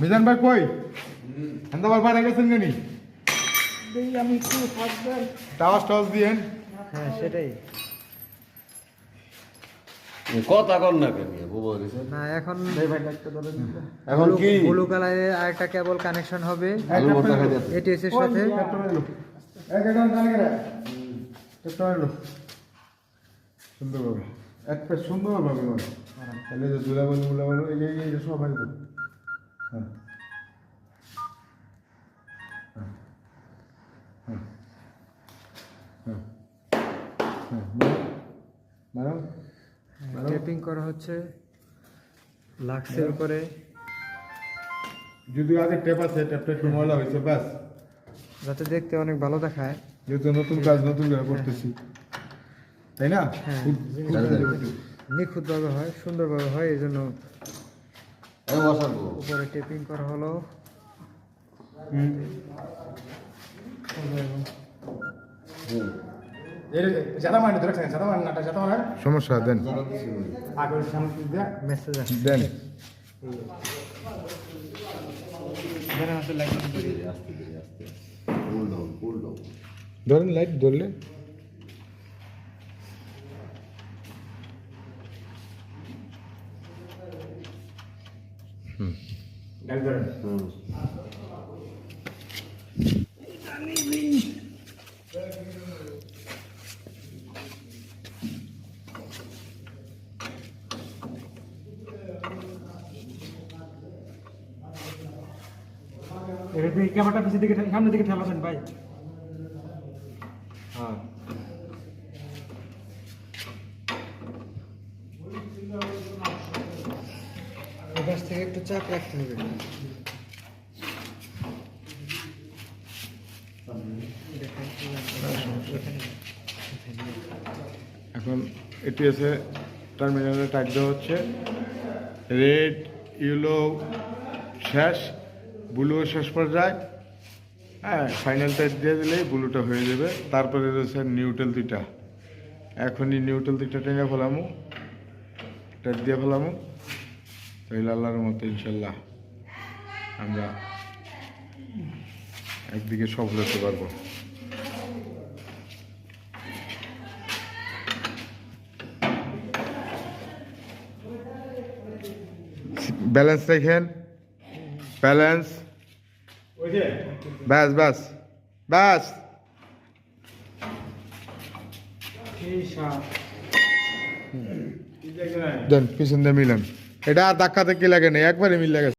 মিজান ভাই কই আন্দাবার বাইরে গেছেন কেনি আমি একটু থাকবেন। টাওয়াস দিয়েন। হ্যাঁ সেটাই কথা কর না কেন বুবো দিছে না এখন এখন কি ব্লু কালারের আরেকটা কেবল কানেকশন হবে আলু ভর্তা খাই যাচ্ছে এটিএস এর সাথে। সুন্দরভাবে একটা সুন্দরভাবে মানে তাহলে যে দুলাবল মুলাবল এই সব বাড়ি দেবো। হ্যাঁ হ্যাঁ হ্যাঁ হ্যাঁ হ্যাঁ ম্যাডাম টেপিং করা হচ্ছে লাক্সের উপরে যদি আগে ট্যাপ আছে ট্যাপটা একটু ময়লা হয়েছে ব্যাস, যাতে দেখতে অনেক ভালো দেখায়। যেহেতু নতুন কাজ নতুন করে করতেছি তাই না? হ্যাঁ খুব নিখুঁতভাবে হয়, সুন্দরভাবে হয়, এই জন্য এই বসাবো উপরে টেপিং করা হলো। সমস্যা দেন মেসেজ দেন আস্তে ধীরে আস্তে কুল ডাউন ধরেন লাইট ধরলে ক্যামেরাটা পিছের দিকে সামনের দিকে ঠেলাবেন ভাই। হ্যাঁ এপাশ থেকে একটু চাপ রাখতে হবে। এখন এটিএসে টার্মিনালে টাইট দেওয়া হচ্ছে, রেড ইয়েলো শেষ, ব্লু শেষ পর্যায়ে। হ্যাঁ ফাইনাল টাইট দিয়ে দিলেই ব্লুটা হয়ে যাবে। তারপরে রয়েছে নিউট্রাল দুইটা, এখনই নিউট্রাল দুইটা টেনে ফেলামু, টাইট দিয়ে ফেলামু, তাহলে আল্লাহর মতো ইনশাল্লাহ আমরা একদিকে সফল হতে পারবো। ব্যালেন্স রাখেন, ব্যালেন্স, ব্যাস ব্যাস ব্যাস। দেন পিছন দিয়ে মিলান, এটা আর ধাক্কা ধাক্কি লাগে না, একবারে মিল লাগে।